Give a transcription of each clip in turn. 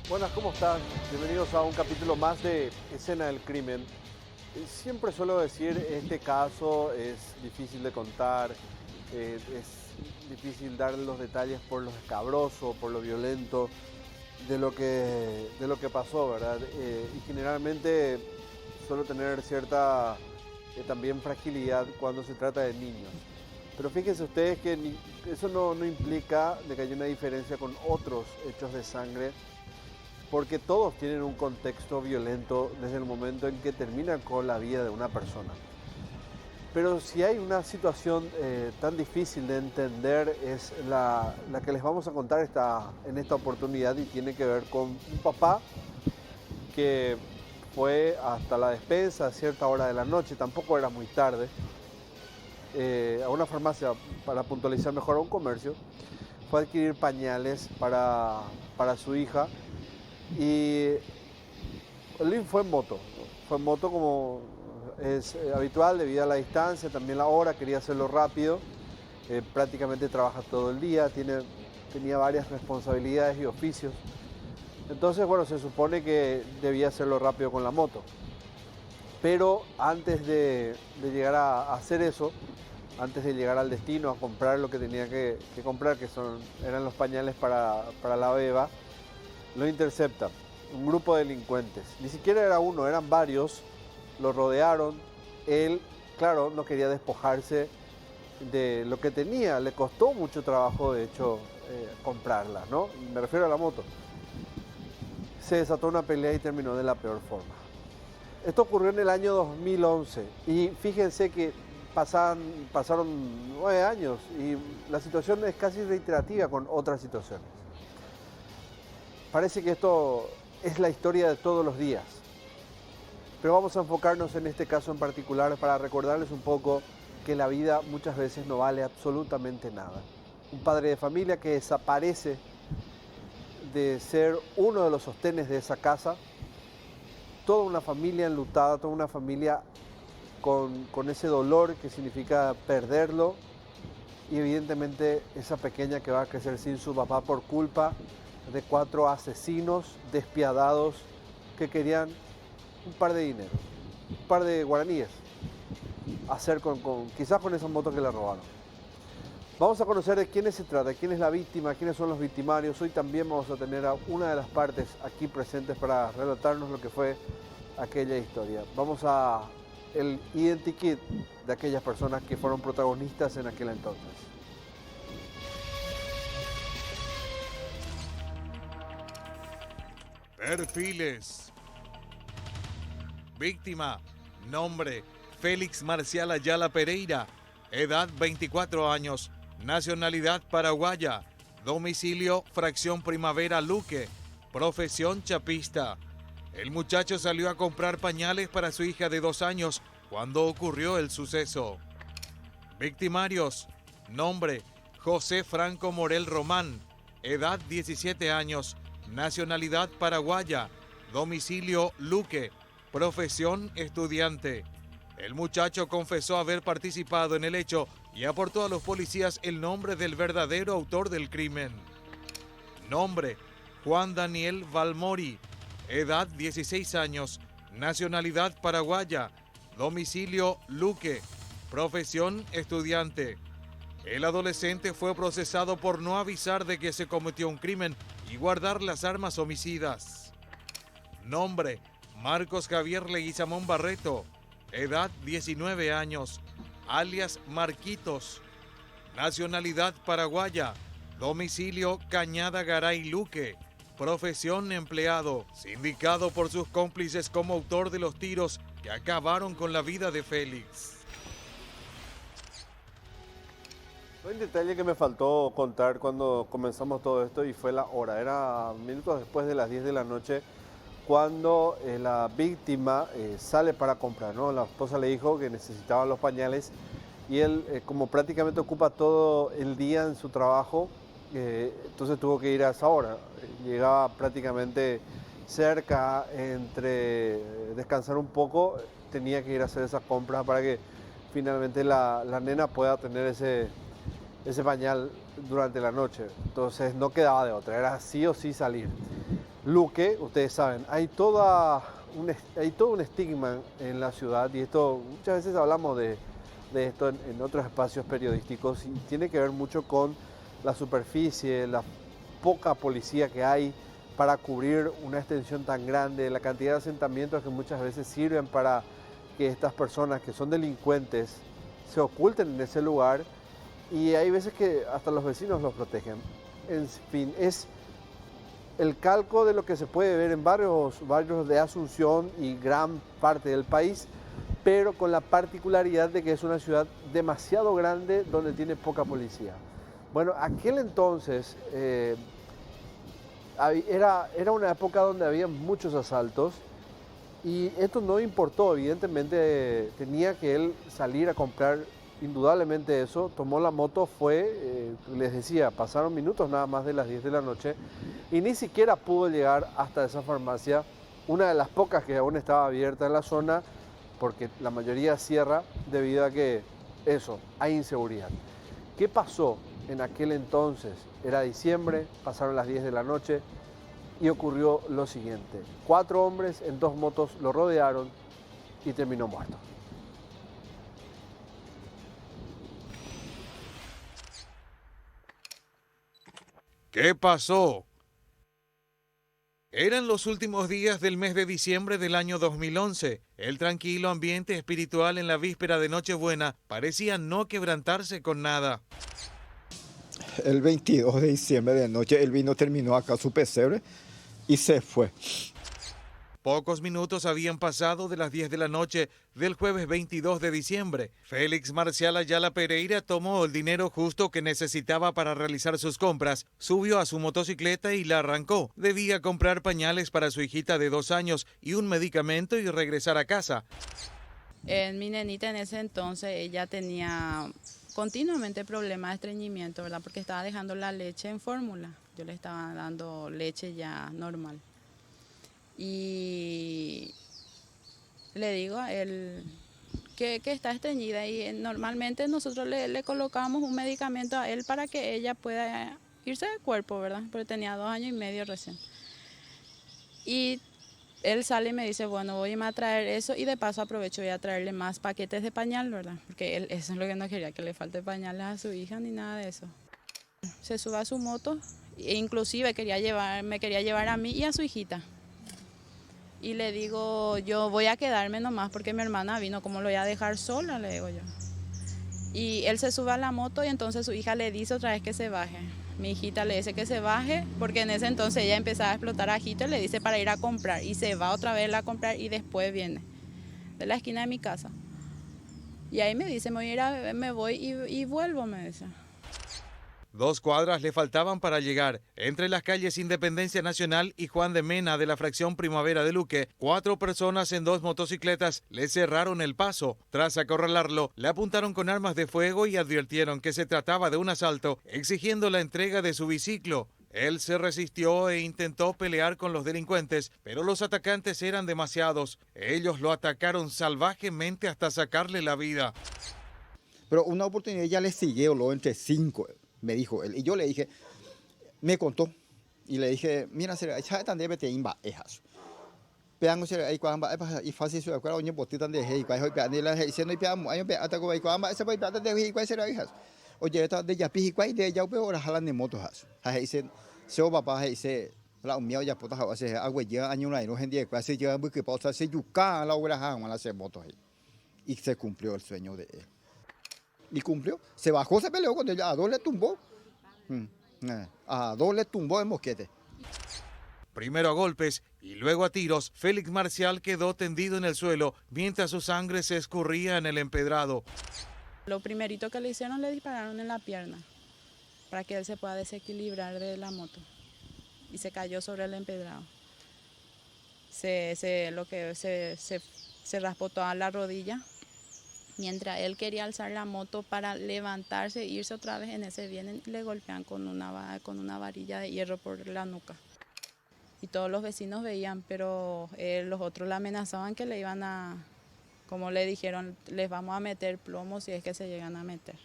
Buenas, ¿cómo están? Bienvenidos a un capítulo más de Escena del Crimen. Siempre suelo decir, este caso es difícil de contar, es difícil dar los detalles por lo escabroso, por lo violento de lo que pasó, ¿verdad? Y generalmente suelo tener cierta también fragilidad cuando se trata de niños. Pero fíjense ustedes que eso no implica de que haya una diferencia con otros hechos de sangre, porque todos tienen un contexto violento desde el momento en que terminan con la vida de una persona. Pero si hay una situación tan difícil de entender, es la que les vamos a contar en esta oportunidad, y tiene que ver con un papá que fue hasta la despensa a cierta hora de la noche, tampoco era muy tarde, a una farmacia, para puntualizar mejor, a un comercio, fue a adquirir pañales para su hija. Y el fue en moto, como es habitual debido a la distancia, también la hora, quería hacerlo rápido. Prácticamente trabaja todo el día, tenía varias responsabilidades y oficios. Entonces, bueno, se supone que debía hacerlo rápido con la moto. Pero antes de llegar a hacer eso, antes de llegar al destino, a comprar lo que tenía que comprar, eran los pañales para la beba, lo intercepta un grupo de delincuentes. Ni siquiera era uno, eran varios. Lo rodearon. Él, claro, no quería despojarse de lo que tenía. Le costó mucho trabajo, de hecho, comprarla, ¿no? Me refiero a la moto. Se desató una pelea y terminó de la peor forma. Esto ocurrió en el año 2011. Y fíjense que pasaron 9 años y la situación es casi reiterativa con otras situaciones. Parece que esto es la historia de todos los días, pero vamos a enfocarnos en este caso en particular para recordarles un poco que la vida muchas veces no vale absolutamente nada. Un padre de familia que desaparece de ser uno de los sostenes de esa casa, toda una familia enlutada, toda una familia con ese dolor que significa perderlo, y evidentemente esa pequeña que va a crecer sin su papá por culpa de 4 asesinos despiadados que querían un par de dinero, un par de guaraníes, hacer quizás con esa moto que le robaron. Vamos a conocer de quiénes se trata, quién es la víctima, quiénes son los victimarios. Hoy también vamos a tener a una de las partes aquí presentes para relatarnos lo que fue aquella historia. Vamos a el identikit de aquellas personas que fueron protagonistas en aquel entonces. Perfiles. Víctima. Nombre: Félix Marcial Ayala Pereira. Edad: 24 años. Nacionalidad: paraguaya. Domicilio: Fracción Primavera, Luque. Profesión: chapista. El muchacho salió a comprar pañales para su hija de 2 años cuando ocurrió el suceso. Victimarios. Nombre: José Franco Morel Román. Edad: 17 años. Nacionalidad: paraguaya. Domicilio: Luque. Profesión: estudiante. El muchacho confesó haber participado en el hecho y aportó a los policías el nombre del verdadero autor del crimen. Nombre: Juan Daniel Valmori. Edad: 16 años. Nacionalidad: paraguaya. Domicilio: Luque. Profesión: estudiante. El adolescente fue procesado por no avisar de que se cometió un crimen y guardar las armas homicidas. Nombre: Marcos Javier Leguizamón Barreto. Edad: 19 años. Alias Marquitos. Nacionalidad: paraguaya. Domicilio: Cañada Garay, Luque. Profesión: empleado. Sindicado por sus cómplices como autor de los tiros que acabaron con la vida de Félix. Hay un detalle que me faltó contar cuando comenzamos todo esto, y fue la hora. Era minutos después de las 10 de la noche cuando la víctima sale para comprar, ¿no? La esposa le dijo que necesitaba los pañales, y él, como prácticamente ocupa todo el día en su trabajo, entonces tuvo que ir a esa hora. Llegaba prácticamente cerca, entre descansar un poco, tenía que ir a hacer esas compras para que finalmente la nena pueda tener ese pañal durante la noche. Entonces no quedaba de otra, era sí o sí salir. Luque, ustedes saben, hay todo un estigma en la ciudad y esto muchas veces hablamos de esto en otros espacios periodísticos y tiene que ver mucho con la superficie, la poca policía que hay para cubrir una extensión tan grande, la cantidad de asentamientos que muchas veces sirven para que estas personas que son delincuentes se oculten en ese lugar y hay veces que hasta los vecinos los protegen. En fin, es el calco de lo que se puede ver en varios barrios de Asunción y gran parte del país, pero con la particularidad de que es una ciudad demasiado grande donde tiene poca policía. Bueno, aquel entonces era una época donde había muchos asaltos y esto no importó, evidentemente tenía que él salir a comprar indudablemente eso, tomó la moto, fue, les decía, pasaron minutos nada más de las 10 de la noche y ni siquiera pudo llegar hasta esa farmacia, una de las pocas que aún estaba abierta en la zona, porque la mayoría cierra debido a que eso, hay inseguridad. ¿Qué pasó en aquel entonces? Era diciembre, pasaron las 10 de la noche y ocurrió lo siguiente. 4 hombres en 2 motos lo rodearon y terminó muerto. ¿Qué pasó? Eran los últimos días del mes de diciembre del año 2011. El tranquilo ambiente espiritual en la víspera de Nochebuena parecía no quebrantarse con nada. El 22 de diciembre de noche, el vino terminó acá su pesebre y se fue. Pocos minutos habían pasado de las 10 de la noche del jueves 22 de diciembre. Félix Marcial Ayala Pereira tomó el dinero justo que necesitaba para realizar sus compras, subió a su motocicleta y la arrancó. Debía comprar pañales para su hijita de 2 años y un medicamento y regresar a casa. Mi nenita en ese entonces, ella tenía continuamente problemas de estreñimiento, ¿verdad? Porque estaba dejando la leche en fórmula. Yo le estaba dando leche ya normal. Y le digo a él que está estreñida y normalmente nosotros le colocamos un medicamento a él para que ella pueda irse de cuerpo, ¿verdad? Porque tenía 2 años y medio recién. Y él sale y me dice, bueno, voy a irme a traer eso y de paso aprovecho voy a traerle más paquetes de pañal, ¿verdad? Porque él eso es lo que no quería, que le falte pañales a su hija ni nada de eso. Se sube a su moto e inclusive me quería llevar a mí y a su hijita. Y le digo, yo voy a quedarme nomás porque mi hermana vino, ¿cómo lo voy a dejar sola? Le digo yo. Y él se sube a la moto y entonces su hija le dice otra vez que se baje. Mi hijita le dice que se baje porque en ese entonces ella empezaba a explotar ajito y le dice para ir a comprar. Y se va otra vez a comprar y después viene de la esquina de mi casa. Y ahí me dice, me voy y vuelvo, me dice. 2 cuadras le faltaban para llegar. Entre las calles Independencia Nacional y Juan de Mena de la fracción Primavera de Luque, 4 personas en 2 motocicletas le cerraron el paso. Tras acorralarlo, le apuntaron con armas de fuego y advirtieron que se trataba de un asalto, exigiendo la entrega de su biciclo. Él se resistió e intentó pelear con los delincuentes, pero los atacantes eran demasiados. Ellos lo atacaron salvajemente hasta sacarle la vida. Pero una oportunidad ya le siguió lo entre 5, me dijo él. Y yo le dije, me contó. Y le dije, mira, ya tan debe te imba ejas. Peango se ahí cuando y fácil su acuerdo oñe botitan de hey, cuál hoy pean la hey, no pean, hay ataco ahí cuando ese voy pean de hey, cuál será hijas. Oye, está de ya pi cuál de ya peor jalan de motos has. Hay se papá hay se la mío ya puta hace agua ya año no gente cuál se lleva muy que pausa se yuca la hora han la se motos ahí. Y se cumplió el sueño de él. Y cumplió. Se bajó, se peleó con él. A 2 le tumbó. A 2 le tumbó el mosquete. Primero a golpes y luego a tiros, Félix Marcial quedó tendido en el suelo mientras su sangre se escurría en el empedrado. Lo primerito que le hicieron, le dispararon en la pierna para que él se pueda desequilibrar de la moto. Y se cayó sobre el empedrado. Se raspó toda la rodilla. Mientras él quería alzar la moto para levantarse e irse otra vez, en ese vienen y le golpean con una varilla de hierro por la nuca. Y todos los vecinos veían, pero los otros le amenazaban que le iban a, como le dijeron, les vamos a meter plomo si es que se llegan a meter.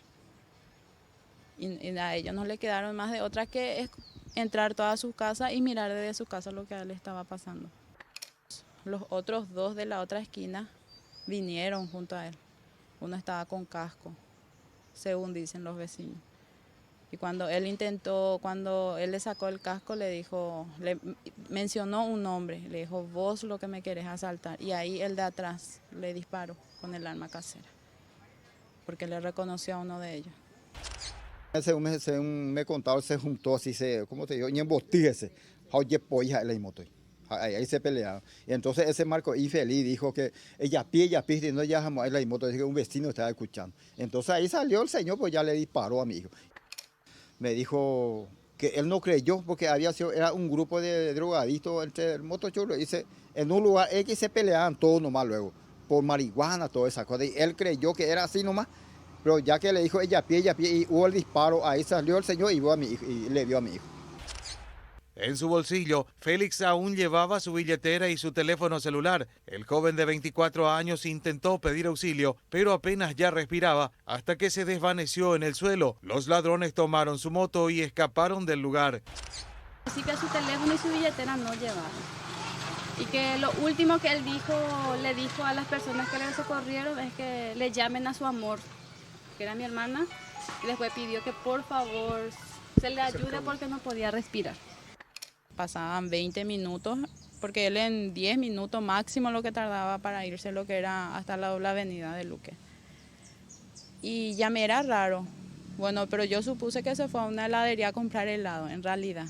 Y a ellos no le quedaron más de otra que entrar toda su casa y mirar desde su casa lo que a él estaba pasando. Los otros dos de la otra esquina vinieron junto a él. Uno estaba con casco, según dicen los vecinos. Y cuando él le sacó el casco, le mencionó un nombre, le dijo, vos lo que me querés asaltar. Y ahí el de atrás le disparó con el arma casera, porque le reconoció a uno de ellos. Según me contaron, se juntó así, ¿cómo te digo? Y embostíjese, oye, polla, la moto. Ahí se pelearon. Y entonces ese Marco infeliz dijo que ella pide, y no ya jamás la moto, dice que un vecino estaba escuchando. Entonces ahí salió el señor, pues ya le disparó a mi hijo. Me dijo que él no creyó porque era un grupo de drogadictos entre el motochorro. Dice, en un lugar X se peleaban todos nomás luego, por marihuana, toda esa cosa. Y él creyó que era así nomás, pero ya que le dijo ella pie, y hubo el disparo, ahí salió el señor y vio a mi hijo, y le vio a mi hijo. En su bolsillo, Félix aún llevaba su billetera y su teléfono celular. El joven de 24 años intentó pedir auxilio, pero apenas ya respiraba hasta que se desvaneció en el suelo. Los ladrones tomaron su moto y escaparon del lugar. Así que su teléfono y su billetera no llevaron. Y que lo último que él le dijo a las personas que le socorrieron es que le llamen a su amor, que era mi hermana, y después pidió que por favor se le ayude porque no podía respirar. Pasaban 20 minutos, porque él en 10 minutos máximo lo que tardaba para irse, lo que era hasta la doble avenida de Luque. Y ya me era raro. Bueno, pero yo supuse que se fue a una heladería a comprar helado, en realidad.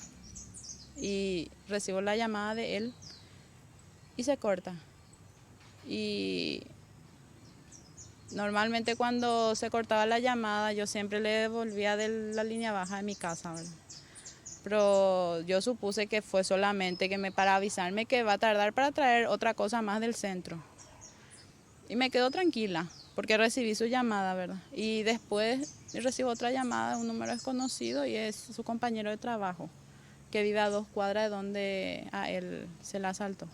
Y recibo la llamada de él y se corta. Y normalmente cuando se cortaba la llamada, yo siempre le devolvía de la línea baja de mi casa, ¿verdad? Pero yo supuse que fue solamente para avisarme que va a tardar para traer otra cosa más del centro. Y me quedo tranquila, porque recibí su llamada, ¿verdad? Y después recibo otra llamada de un número desconocido y es su compañero de trabajo, que vive a 2 cuadras de donde a él se le asaltó.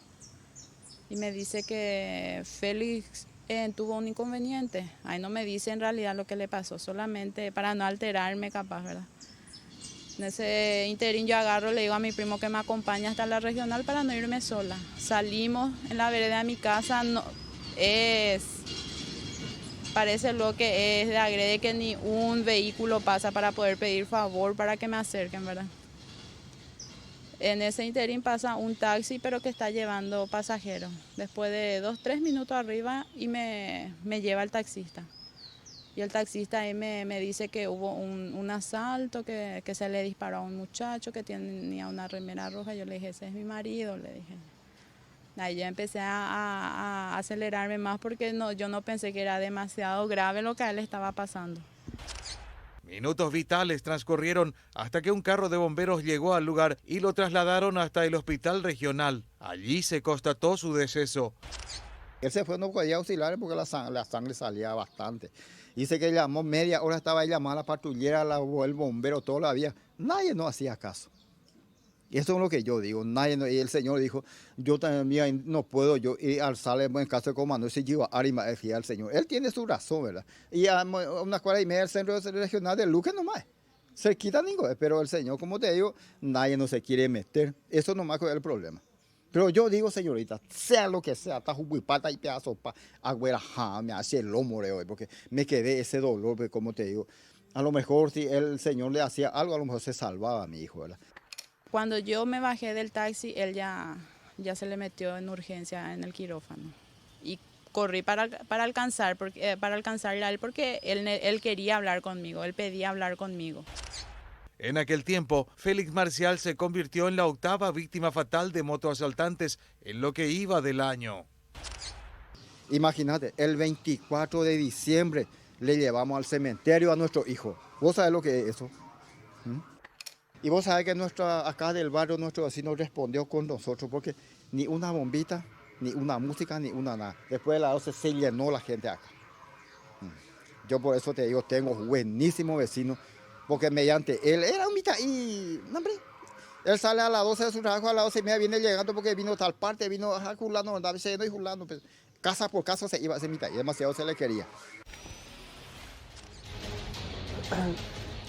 Y me dice que Félix tuvo un inconveniente. Ahí no me dice en realidad lo que le pasó, solamente para no alterarme capaz, ¿verdad? En ese interín yo agarro, le digo a mi primo que me acompañe hasta la regional para no irme sola. Salimos en la vereda de mi casa, parece lo que es de agrede que ni un vehículo pasa para poder pedir favor para que me acerquen, ¿verdad? En ese interín pasa un taxi, pero que está llevando pasajeros. Después de 2-3 minutos arriba y me lleva el taxista. Y el taxista ahí me dice que hubo un asalto, que se le disparó a un muchacho que tenía una remera roja. Yo le dije, ese es mi marido, le dije. Ahí yo empecé a acelerarme más porque yo no pensé que era demasiado grave lo que a él estaba pasando. Minutos vitales transcurrieron hasta que un carro de bomberos llegó al lugar y lo trasladaron hasta el hospital regional. Allí se constató su deceso. Él se fue, no podía auxiliar porque la sangre salía bastante. Dice que llamó media hora, estaba ahí llamando a la patrullera, el bombero, todo lo había. Nadie no hacía caso. Y eso es lo que yo digo, y el señor dijo, yo también no puedo yo ir al sale en caso de comando, si yo arima al señor. Él tiene su razón, ¿verdad? Y a unas 4:30 del centro regional de Luque nomás. Cerquita ninguno, pero el señor, como te digo, nadie no se quiere meter. Eso nomás es el problema. Pero yo digo, señorita, sea lo que sea, hasta juguipata y pedazo pa, agüera, me hace el lomo hoy, porque me quedé ese dolor, porque como te digo, a lo mejor si el señor le hacía algo, a lo mejor se salvaba a mi hijo, ¿verdad? Cuando yo me bajé del taxi, él ya se le metió en urgencia en el quirófano. Y corrí para alcanzarle a él porque él quería hablar conmigo, él pedía hablar conmigo. En aquel tiempo, Félix Marcial se convirtió en la 8ª víctima fatal de motoasaltantes en lo que iba del año. Imagínate, el 24 de diciembre le llevamos al cementerio a nuestro hijo. ¿Vos sabés lo que es eso? Y vos sabés que acá del barrio nuestro vecino respondió con nosotros porque ni una bombita, ni una música, ni una nada. Después de las 12 se llenó la gente acá. Yo por eso te digo, tengo buenísimo vecino, porque mediante él era un mitad y, hombre, él sale a las 12 de su trabajo, a las 12:30 viene llegando porque vino tal parte, vino a Julano, andaba yendo y Julano, pues, casa por casa se iba a ese mitad y demasiado se le quería.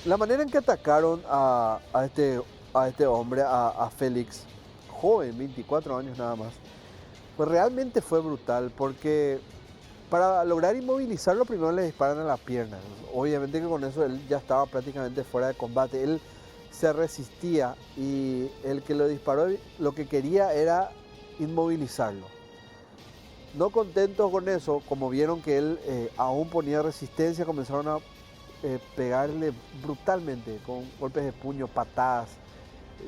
La manera en que atacaron a este hombre, a Félix, joven, 24 años nada más, pues realmente fue brutal porque para lograr inmovilizarlo primero le disparan a la pierna. Obviamente que con eso él ya estaba prácticamente fuera de combate. Él se resistía y el que lo disparó lo que quería era inmovilizarlo. No contentos con eso, como vieron que él aún ponía resistencia, comenzaron a pegarle brutalmente con golpes de puño, patadas,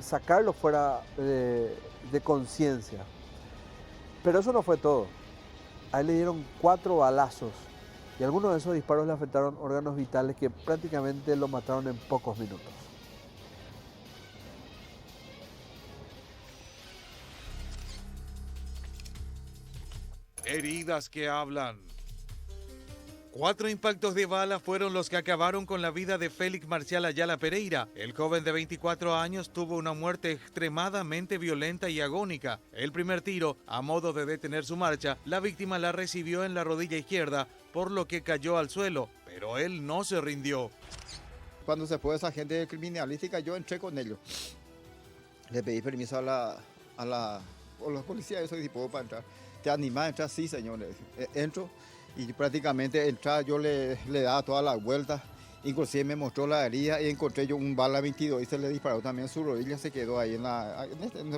sacarlo fuera de conciencia. Pero eso no fue todo. A él le dieron 4 balazos y algunos de esos disparos le afectaron órganos vitales que prácticamente lo mataron en pocos minutos. Heridas que hablan. 4 impactos de bala fueron los que acabaron con la vida de Félix Marcial Ayala Pereira. El joven de 24 años tuvo una muerte extremadamente violenta y agónica. El primer tiro, a modo de detener su marcha, la víctima la recibió en la rodilla izquierda, por lo que cayó al suelo, pero él no se rindió. Cuando se fue esa gente de criminalística, yo entré con ellos. Le pedí permiso a los policías, eso tipo para entrar. ¿Te animás a entrar? Sí, señores. Entro. Y prácticamente entrar yo le daba todas las vueltas, inclusive me mostró la herida y encontré yo un bala 22 y se le disparó también su rodilla, se quedó ahí en la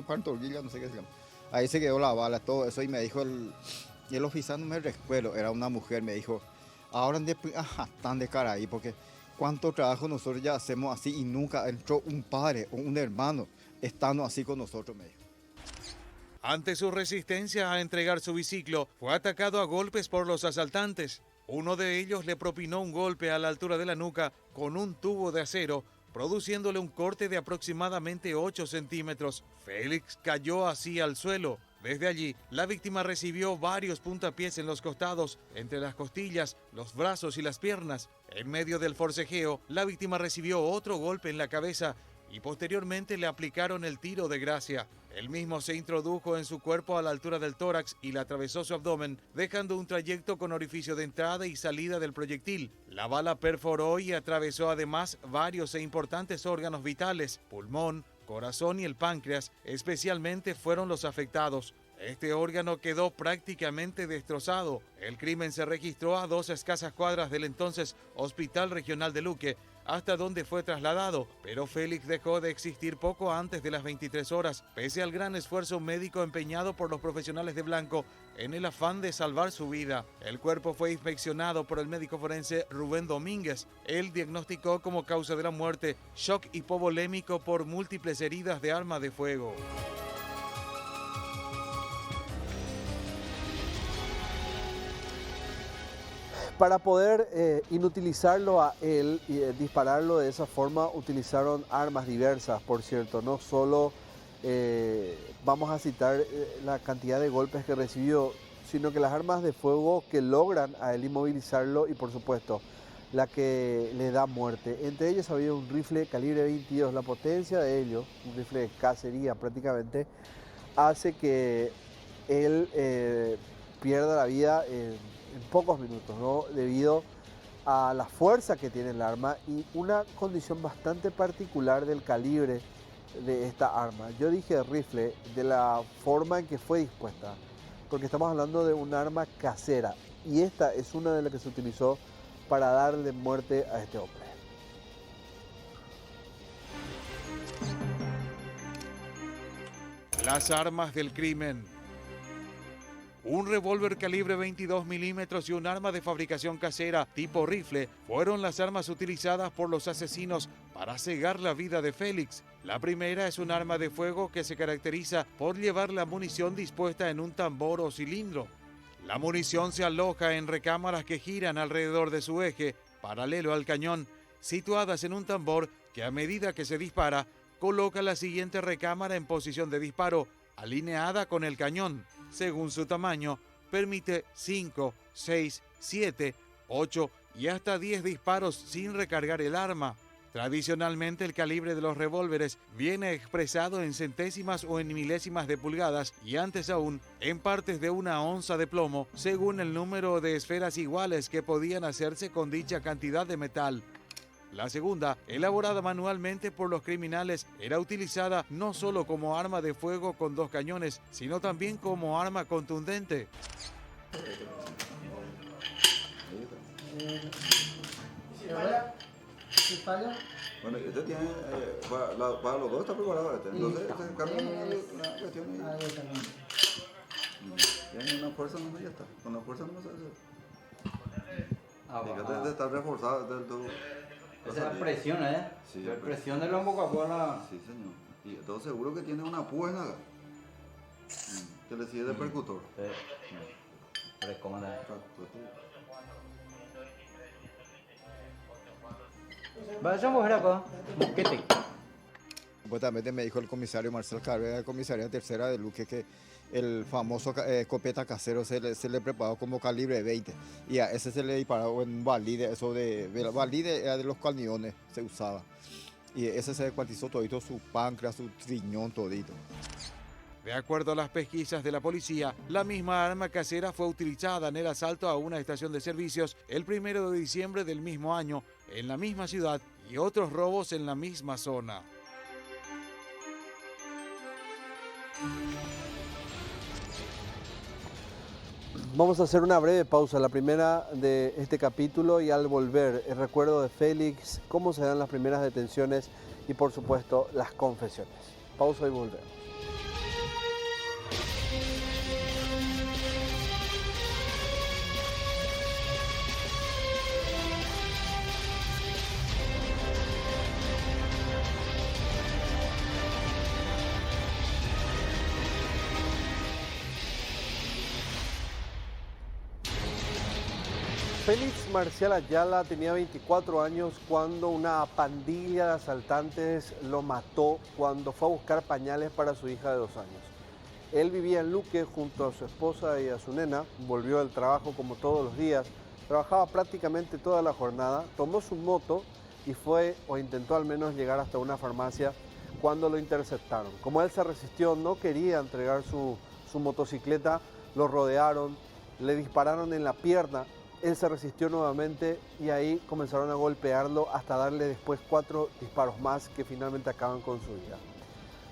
pantorrilla, no sé qué se llama. Ahí se quedó la bala, todo eso y me dijo el oficial, no me recuerdo, era una mujer, me dijo, ahora están de cara ahí porque cuánto trabajo nosotros ya hacemos así y nunca entró un padre o un hermano estando así con nosotros, me dijo. Ante su resistencia a entregar su biciclo, fue atacado a golpes por los asaltantes. Uno de ellos le propinó un golpe a la altura de la nuca con un tubo de acero, produciéndole un corte de aproximadamente 8 centímetros. Félix cayó así al suelo. Desde allí, la víctima recibió varios puntapiés en los costados, entre las costillas, los brazos y las piernas. En medio del forcejeo, la víctima recibió otro golpe en la cabeza y posteriormente le aplicaron el tiro de gracia. El mismo se introdujo en su cuerpo a la altura del tórax y le atravesó su abdomen, dejando un trayecto con orificio de entrada y salida del proyectil. La bala perforó y atravesó además varios e importantes órganos vitales, pulmón, corazón y el páncreas, especialmente fueron los afectados. Este órgano quedó prácticamente destrozado. El crimen se registró a 2 escasas cuadras del entonces Hospital Regional de Luque, hasta donde fue trasladado, pero Félix dejó de existir poco antes de las 23 horas, pese al gran esfuerzo médico empeñado por los profesionales de blanco en el afán de salvar su vida. El cuerpo fue inspeccionado por el médico forense Rubén Domínguez. Él diagnosticó como causa de la muerte shock hipovolémico por múltiples heridas de arma de fuego. Para poder inutilizarlo a él y dispararlo de esa forma, utilizaron armas diversas, por cierto. No solo vamos a citar la cantidad de golpes que recibió, sino que las armas de fuego que logran a él inmovilizarlo y, por supuesto, la que le da muerte. Entre ellos había un rifle calibre 22. La potencia de ello, un rifle de cacería prácticamente, hace que él pierda la vida en pocos minutos, ¿no? Debido a la fuerza que tiene el arma y una condición bastante particular del calibre de esta arma. Yo dije rifle de la forma en que fue dispuesta, porque estamos hablando de un arma casera y esta es una de las que se utilizó para darle muerte a este hombre. Las armas del crimen. Un revólver calibre 22 milímetros y un arma de fabricación casera tipo rifle fueron las armas utilizadas por los asesinos para cegar la vida de Félix. La primera es un arma de fuego que se caracteriza por llevar la munición dispuesta en un tambor o cilindro. La munición se aloja en recámaras que giran alrededor de su eje, paralelo al cañón, situadas en un tambor que a medida que se dispara, coloca la siguiente recámara en posición de disparo, alineada con el cañón. Según su tamaño, permite 5, 6, 7, 8 y hasta 10 disparos sin recargar el arma. Tradicionalmente, el calibre de los revólveres viene expresado en centésimas o en milésimas de pulgadas y antes aún en partes de una onza de plomo, según el número de esferas iguales que podían hacerse con dicha cantidad de metal. La segunda, elaborada manualmente por los criminales, era utilizada no solo como arma de fuego con 2 cañones, sino también como arma contundente. Bueno, este tiene, para los dos está preparado este. Entonces, este cambia una cuestión ahí. Tiene una fuerza nomás y ya está. Con la fuerza no se hace. Fíjate, está reforzado del todo. Esa es la presión, ¿eh? Sí, la presión del hombro a la... Sí, señor. Y todo seguro que tiene una púa en acá. Que le sigue de percutor. Recomendable. Vaya mujer acá. ¿Qué te? Supuestamente me dijo el comisario Marcel Carrera, de comisaría tercera de Luque, que el famoso escopeta casero se le preparó como calibre 20 y a ese se le disparó en un balide, eso de balide era de los cañones, se usaba. Y ese se descuartizó todito, su páncreas, su riñón todito. De acuerdo a las pesquisas de la policía, la misma arma casera fue utilizada en el asalto a una estación de servicios el 1 de diciembre del mismo año, en la misma ciudad, y otros robos en la misma zona. Vamos a hacer una breve pausa, la primera de este capítulo, y al volver el recuerdo de Félix, cómo se dan las primeras detenciones y por supuesto las confesiones. Pausa y volvemos. Félix Marcial Ayala tenía 24 años cuando una pandilla de asaltantes lo mató cuando fue a buscar pañales para su hija de 2 años. Él vivía en Luque junto a su esposa y a su nena, volvió del trabajo como todos los días, trabajaba prácticamente toda la jornada, tomó su moto y fue, o intentó al menos llegar hasta una farmacia cuando lo interceptaron. Como él se resistió, no quería entregar su motocicleta, lo rodearon, le dispararon en la pierna. Él se resistió nuevamente y ahí comenzaron a golpearlo hasta darle después 4 disparos más que finalmente acaban con su vida.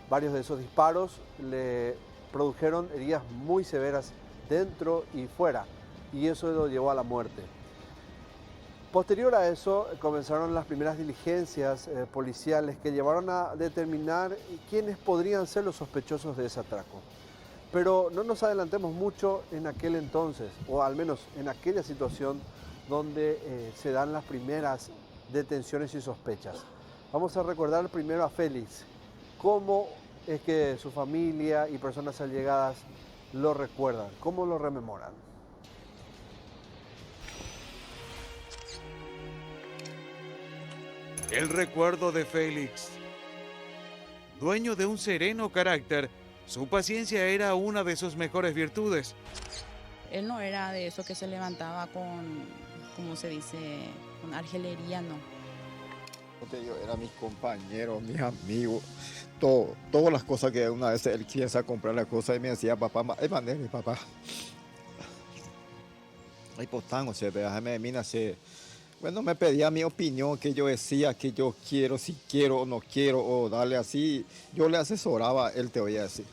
Varios de esos disparos le produjeron heridas muy severas dentro y fuera y eso lo llevó a la muerte. Posterior a eso comenzaron las primeras diligencias policiales que llevaron a determinar quiénes podrían ser los sospechosos de ese atraco. Pero no nos adelantemos mucho en aquel entonces, o al menos en aquella situación donde se dan las primeras detenciones y sospechas. Vamos a recordar primero a Félix, cómo es que su familia y personas allegadas lo recuerdan, cómo lo rememoran. El recuerdo de Félix. Dueño de un sereno carácter, su paciencia era una de sus mejores virtudes. Él no era de eso que se levantaba con, como se dice, con argelería, no. Yo era mis compañeros, mis amigos, todas las cosas que una vez él quiso comprar las cosas y me decía, papá, es manera, papá. Ay, pues tan, o sea, déjame, mira, bueno, me pedía mi opinión, que yo decía, que yo quiero, si quiero o no quiero, o darle así. Yo le asesoraba, él te voy a decir.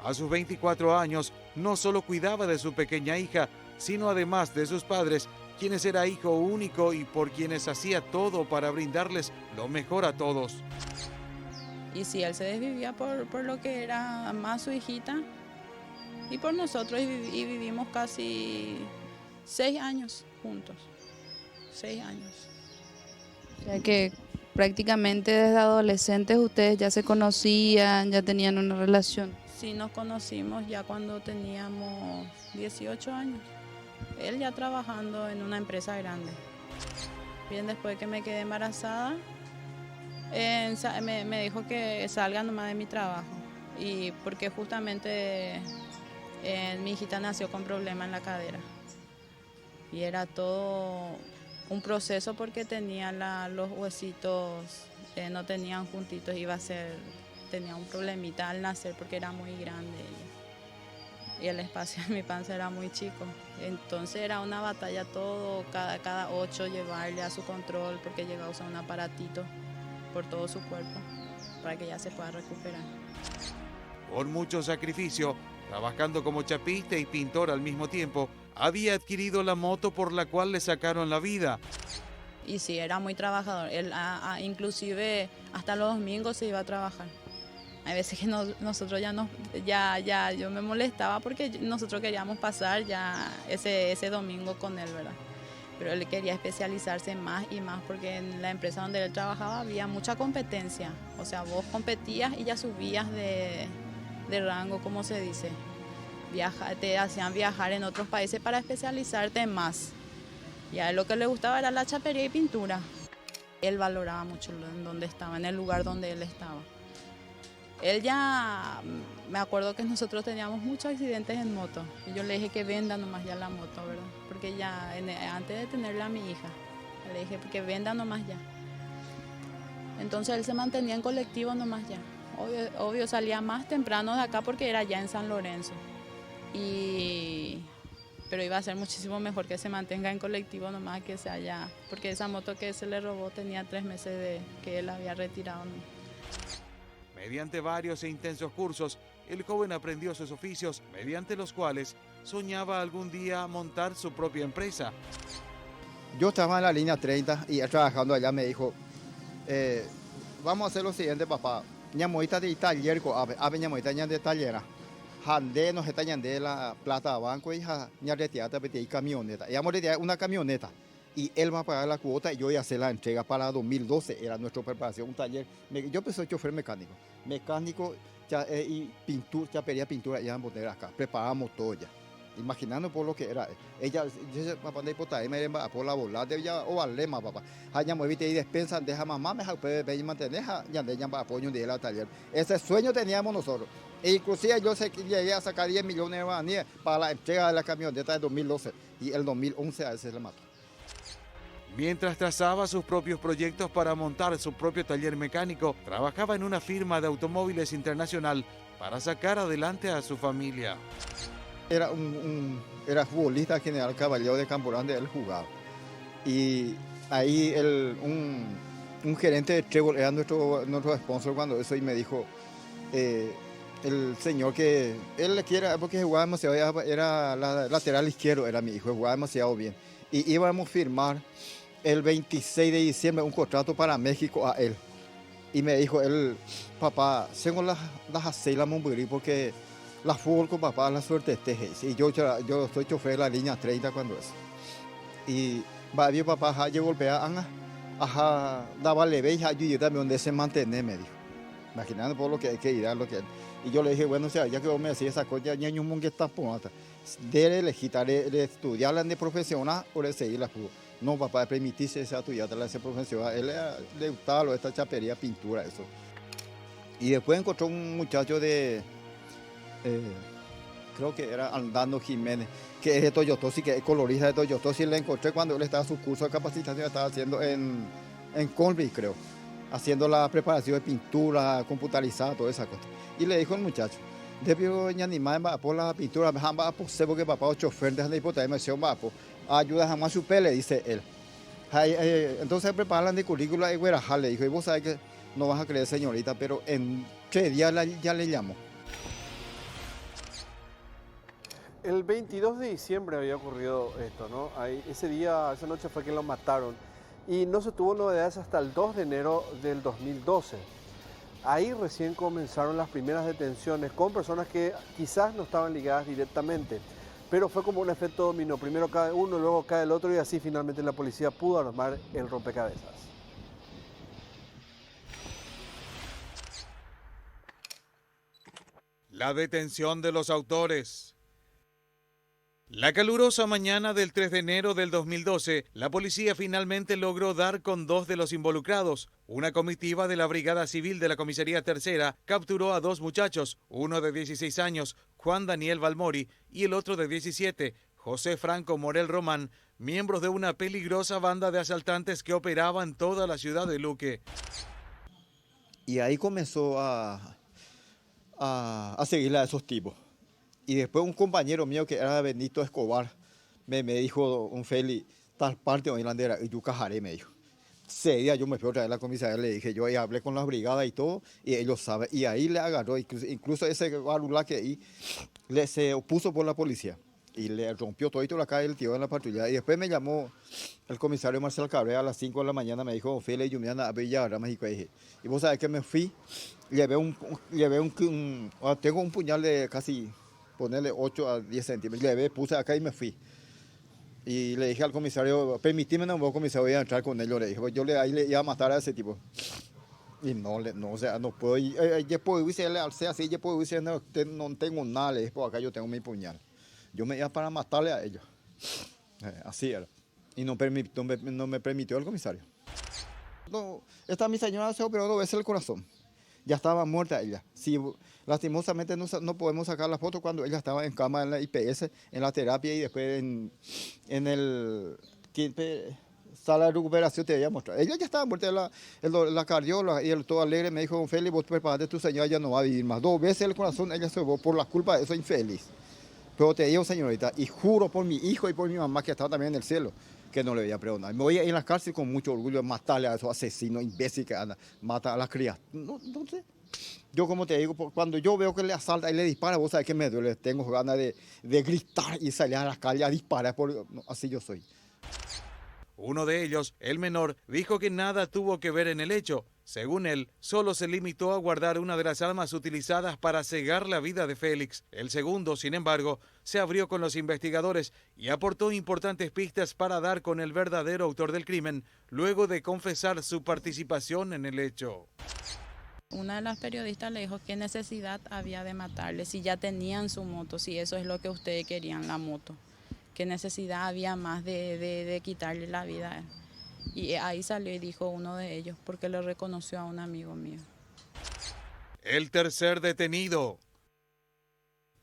A sus 24 años, no solo cuidaba de su pequeña hija, sino además de sus padres, quienes era hijo único y por quienes hacía todo para brindarles lo mejor a todos. Y sí, él se desvivía por lo que era más su hijita y por nosotros, y vivimos casi 6 años juntos. 6 años. O sea que prácticamente desde adolescentes ustedes ya se conocían, ya tenían una relación. Sí, nos conocimos ya cuando teníamos 18 años. Él ya trabajando en una empresa grande. Bien, después que me quedé embarazada, me dijo que salga nomás de mi trabajo. Y porque justamente mi hijita nació con problema en la cadera. Y era todo un proceso porque tenía los huesitos, no tenían juntitos, tenía un problemita al nacer porque era muy grande ella. y el espacio en mi panza era muy chico. Entonces era una batalla todo, cada 8 llevarle a su control porque llegaba a usar un aparatito por todo su cuerpo para que ya se pueda recuperar. Con mucho sacrificio, trabajando como chapista y pintor al mismo tiempo, había adquirido la moto por la cual le sacaron la vida. Y sí, era muy trabajador. Él inclusive hasta los domingos se iba a trabajar. Hay veces que nosotros yo me molestaba porque nosotros queríamos pasar ya ese domingo con él, ¿verdad? Pero él quería especializarse más y más porque en la empresa donde él trabajaba había mucha competencia. O sea, vos competías y ya subías de rango, como se dice. Te hacían viajar en otros países para especializarte más. Y a él lo que le gustaba era la chapería y pintura. Él valoraba mucho en donde estaba, en el lugar donde él estaba. Él ya, me acuerdo que nosotros teníamos muchos accidentes en moto. Y yo le dije que venda nomás ya la moto, ¿verdad? Porque ya, antes de tenerla a mi hija, le dije que venda nomás ya. Entonces él se mantenía en colectivo nomás ya. Obvio salía más temprano de acá porque era ya en San Lorenzo. Pero iba a ser muchísimo mejor que se mantenga en colectivo nomás que se haya, porque esa moto que se le robó tenía 3 meses de que él había retirado, ¿no? Mediante varios e intensos cursos, el joven aprendió sus oficios, mediante los cuales soñaba algún día montar su propia empresa. Yo estaba en la línea 30 y él trabajando allá me dijo, vamos a hacer lo siguiente, papá. Ñamoita de taller, ave ñamoita de tallera. Hande nos está de la plata a banco y ya retirada de camioneta. Ya retirado una camioneta y él va a pagar la cuota y yo voy a hacer la entrega para 2012. Era nuestra preparación, un taller. Yo empecé a chofer mecánico y pintura, chapería, pintura, ya en poner acá. Preparamos todo ya. Imaginando por lo que era. Ella, papá, de hipoteca, me va por la bola, de ella o alema, papá. Allá me evité y despensa, deja mamá, me puede y mantener, ya de ella apoyo de la taller. Ese sueño teníamos nosotros. E inclusive yo llegué a sacar 10 millones de guaraníes para la entrega de la camioneta de 2012 y el 2011 a ese le mató. Mientras trazaba sus propios proyectos para montar su propio taller mecánico, trabajaba en una firma de automóviles internacional para sacar adelante a su familia. Era futbolista General Caballero de Campo Grande, él jugaba. Y ahí un gerente de Trébol era nuestro sponsor cuando eso y me dijo, el señor que él le quiere, porque jugaba demasiado, era lateral izquierdo, era mi hijo, jugaba demasiado bien. Y íbamos a firmar el 26 de diciembre un contrato para México a él. Y me dijo él, papá, tengo las aceras Monburí porque la fútbol con papá, la suerte teje. Y yo soy chofer de la línea 30 cuando es. Y va bien papá, yo golpea, daba leve y yo también donde se mantener, me dijo. Imaginando por lo que hay que ir a lo que. Y yo le dije, bueno, o sea, ya que vos me decís esa cosa, ya ni un monje está por de elegir, de estudiarla de profesional o de seguir la fútbol. No, papá, de permitirse esa estudiar de esa profesional. Él le gustaba esta chapería, pintura, eso. Y después encontró un muchacho de, creo que era Andando Jiménez, que es de Toyotosi, que es colorista de Toyotosi. Le encontré cuando él estaba en su curso de capacitación, estaba haciendo en Colby, creo, haciendo la preparación de pintura, computarizada, toda esa cosa. Y le dijo al muchacho, debió animar por la pintura, va por ser porque papá es chofer de la hipoteca, me decía, ayuda jamás su pele, dice él. Entonces preparan de currícula y Guerajal le dijo, y vos sabés que no vas a creer, señorita, pero en 3 días ya le llamó. El 22 de diciembre había ocurrido esto, ¿no? Esa noche fue que lo mataron. Y no se tuvo novedades hasta el 2 de enero del 2012. Ahí recién comenzaron las primeras detenciones con personas que quizás no estaban ligadas directamente, pero fue como un efecto dominó. Primero cae uno, luego cae el otro y así finalmente la policía pudo armar el rompecabezas. La detención de los autores. La calurosa mañana del 3 de enero del 2012, la policía finalmente logró dar con 2 de los involucrados. Una comitiva de la Brigada Civil de la Comisaría Tercera capturó a 2 muchachos, uno de 16 años, Juan Daniel Balmori, y el otro de 17, José Franco Morel Román, miembros de una peligrosa banda de asaltantes que operaba en toda la ciudad de Luque. Y ahí comenzó a seguirle a esos tipos. Y después un compañero mío que era Benito Escobar me dijo, un Feli, tal parte de Irlandera, y yo cajaré, me dijo. Ese día yo me fui otra vez a la comisaría, le dije, yo ahí hablé con las brigadas y todo, y ellos saben, y ahí le agarró, incluso ese barulá que ahí se opuso por la policía, y le rompió todito la calle el tío en la patrulla, y después me llamó el comisario Marcel Cabrera a las 5 de la mañana, me dijo, Feli, yo me ando a Villarra, México, y dije, y vos sabés que me fui, tengo un puñal de casi, ponerle 8 a 10 centímetros, puse acá y me fui. Y le dije al comisario, permitime, no, vos comisario, voy a entrar con él. Yo le dije, pues ahí le iba a matar a ese tipo. Y no, o sea, no puedo. Yo puedo decirle al sea así, yo puedo decirle, no, no tengo nada, le dije, pues acá yo tengo mi puñal. Yo me iba para matarle a ellos. Así era. Y no me permitió el comisario. No, esta mi señora se operó 2 veces el corazón. Ya estaba muerta ella. Sí, lastimosamente no podemos sacar la foto cuando ella estaba en cama en la IPS, en la terapia y después en el sala de recuperación te voy a mostrar. Ella ya estaba muerta, la cardióloga y el todo alegre me dijo, Félix, vos prepárate, tu señora ya no va a vivir más. 2 veces el corazón ella se llevó por la culpa de eso infeliz. Pero te digo, señorita, y juro por mi hijo y por mi mamá que estaba también en el cielo, que no le voy a preguntar. Me voy a ir a la cárcel con mucho orgullo a matarle a esos asesinos imbéciles que matan a las crías. No sé. Yo, como te digo, cuando yo veo que le asalta y le dispara, vos sabés que me duele. Tengo ganas de gritar y salir a la calle a disparar. Así yo soy. Uno de ellos, el menor, dijo que nada tuvo que ver en el hecho. Según él, solo se limitó a guardar una de las armas utilizadas para cegar la vida de Félix. El segundo, sin embargo, se abrió con los investigadores y aportó importantes pistas para dar con el verdadero autor del crimen, luego de confesar su participación en el hecho. Una de las periodistas le dijo qué necesidad había de matarle, si ya tenían su moto, si eso es lo que ustedes querían, la moto. Qué necesidad había más de quitarle la vida. Y ahí salió y dijo uno de ellos, porque lo reconoció a un amigo mío. El tercer detenido.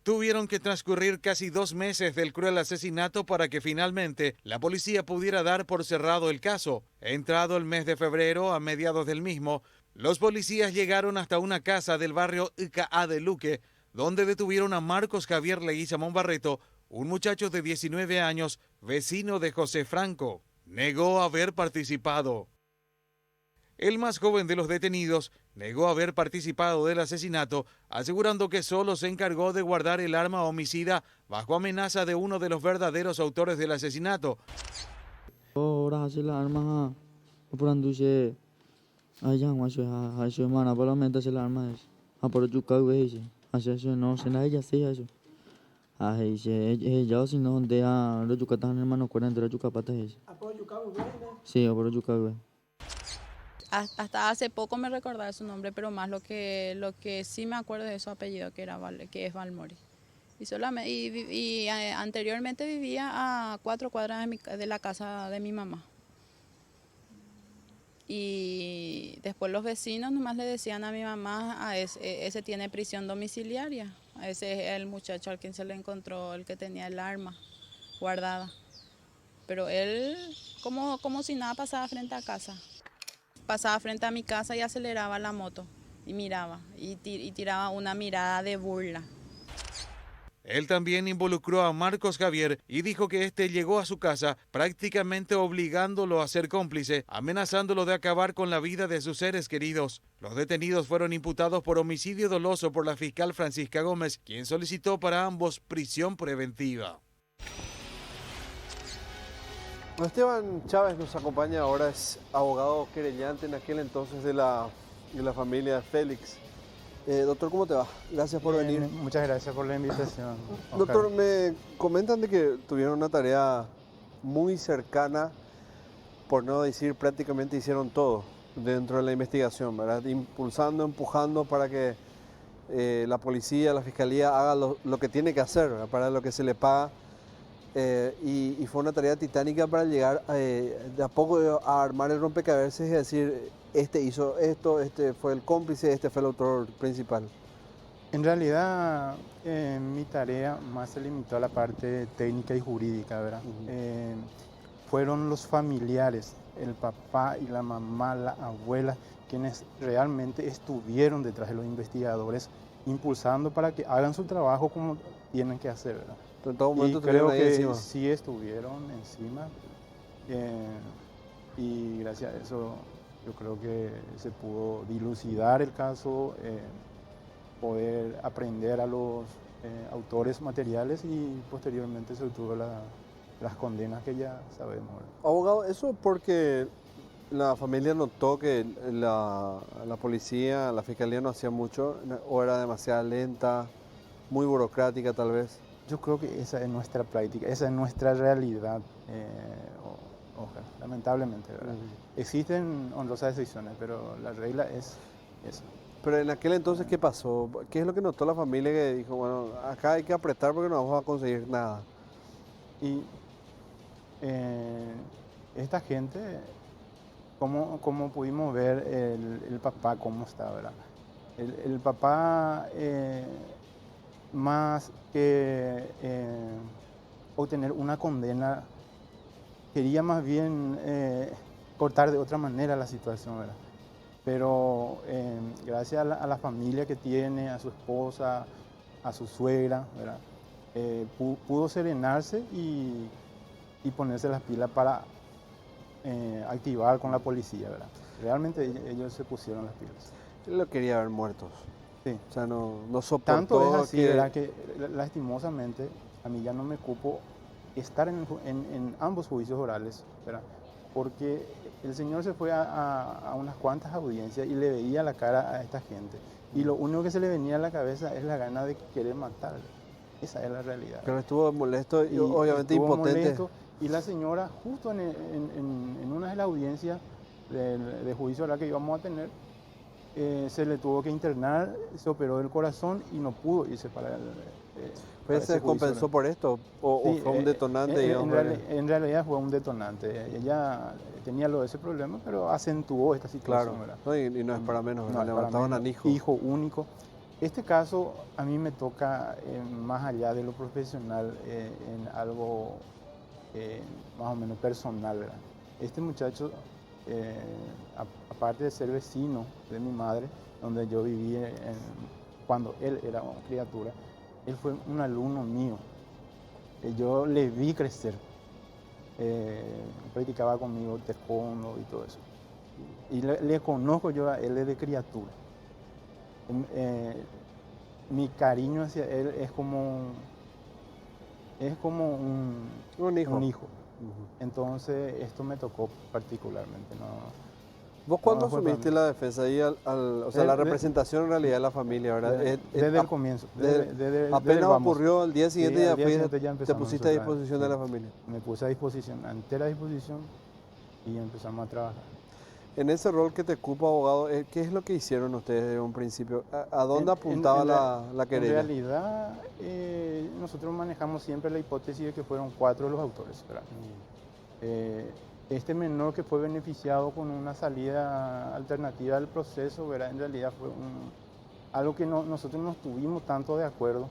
Tuvieron que transcurrir casi 2 meses del cruel asesinato para que finalmente la policía pudiera dar por cerrado el caso. Entrado el mes de febrero, a mediados del mismo, los policías llegaron hasta una casa del barrio IKA de Luque, donde detuvieron a Marcos Javier Leguizamón Barreto, un muchacho de 19 años, vecino de José Franco. Negó haber participado. El más joven de los detenidos negó haber participado del asesinato, asegurando que solo se encargó de guardar el arma homicida bajo amenaza de uno de los verdaderos autores del asesinato. Hasta hace poco me recordaba su nombre, pero más lo que sí me acuerdo de su apellido, que es Valmori. Anteriormente vivía a 4 cuadras de la casa de mi mamá. Y después los vecinos nomás le decían a mi mamá, ese tiene prisión domiciliaria. Ese es el muchacho al quien se le encontró, el que tenía el arma guardada. Pero él, como si nada, pasaba frente a casa. Pasaba frente a mi casa y aceleraba la moto y miraba y tiraba una mirada de burla. Él también involucró a Marcos Javier y dijo que este llegó a su casa prácticamente obligándolo a ser cómplice, amenazándolo de acabar con la vida de sus seres queridos. Los detenidos fueron imputados por homicidio doloso por la fiscal Francisca Gómez, quien solicitó para ambos prisión preventiva. Esteban Chávez nos acompaña ahora, es abogado querellante en aquel entonces de la familia de Félix. Doctor, ¿cómo te va? Gracias por venir. Muchas gracias por la invitación, Oscar. Doctor, me comentan de que tuvieron una tarea muy cercana, por no decir prácticamente hicieron todo dentro de la investigación, ¿verdad? Impulsando, empujando para que la policía, la fiscalía haga lo que tiene que hacer, ¿verdad? Para lo que se le paga. Y fue una tarea titánica para llegar de a poco a armar el rompecabezas y decir, este hizo esto, este fue el cómplice, este fue el autor principal. En realidad, mi tarea más se limitó a la parte técnica y jurídica, ¿verdad? Fueron los familiares, el papá y la mamá, la abuela, quienes realmente estuvieron detrás de los investigadores impulsando para que hagan su trabajo como tienen que hacer, ¿verdad? Pero en todo Y momento creo estuvieron ahí que encima. sí estuvieron encima, y gracias a eso yo creo que se pudo dilucidar el caso, poder aprender a los autores materiales y posteriormente se obtuvo las condenas que ya sabemos, ¿verdad? Abogado, eso porque la familia notó que la policía, la fiscalía no hacía mucho, o era demasiado lenta, muy burocrática tal vez. Yo creo que esa es nuestra práctica, esa es nuestra realidad, lamentablemente, ¿verdad? Existen honrosas excepciones, pero la regla es esa. Pero en aquel entonces, ¿qué pasó? ¿Qué es lo que notó la familia que dijo, bueno, acá hay que apretar porque no vamos a conseguir nada? Y esta gente, como pudimos ver, el papá cómo está, ¿verdad? El papá, más que obtener una condena, quería más bien cortar de otra manera la situación, ¿verdad? Pero gracias a la familia que tiene, a su esposa, a su suegra, ¿verdad? Pudo serenarse y ponerse las pilas para activar con la policía, ¿verdad? Realmente ellos se pusieron las pilas. Él lo quería ver muertos. Sí. O sea, no soportó Tanto es así, que... ¿verdad? Que lastimosamente a mí ya no me cupo estar en ambos juicios orales, ¿verdad? Porque el señor se fue a unas cuantas audiencias y le veía la cara a esta gente. Y lo único que se le venía a la cabeza es la gana de querer matar. Esa es la realidad. Pero estuvo molesto y obviamente estuvo impotente. molesto. Y la señora, justo en una de las audiencias de juicio oral que íbamos a tener, se le tuvo que internar, se operó del corazón y no pudo irse para ¿Pues se compensó por esto? ¿O Sí, fue un detonante? Digamos, en realidad fue un detonante. Ella tenía ese problema, pero acentuó esta situación. claro. ¿Verdad? No, y no es para menos, No, ¿verdad? es para Levantaban menos. al hijo. Hijo único. Este caso a mí me toca, más allá de lo profesional, en algo más o menos personal, ¿verdad? Este muchacho, aparte de ser vecino de mi madre, donde yo viví cuando él era una criatura, él fue un alumno mío. Yo le vi crecer. Practicaba conmigo taekwondo y todo eso. Y le conozco yo a él desde criatura. Mi cariño hacia él es como Un hijo. un hijo. Entonces esto me tocó particularmente, ¿no? ¿Vos cuándo No, fue asumiste para mí. la defensa ahí? O sea, la representación en realidad de la familia, ¿verdad? Desde el comienzo. Desde el apenas vamos. ocurrió al día siguiente Sí, ya, al día siguiente ya te empezamos pusiste a nosotros, disposición de la familia. Me puse a disposición, a entera disposición, y empezamos a trabajar. En ese rol que te ocupa, abogado, ¿qué es lo que hicieron ustedes desde un principio? ¿A dónde apuntaba la querella? En realidad, nosotros manejamos siempre la hipótesis de que fueron 4 los autores, ¿verdad? Este menor que fue beneficiado con una salida alternativa al proceso, ¿verdad? En realidad fue algo que nosotros no estuvimos tanto de acuerdo,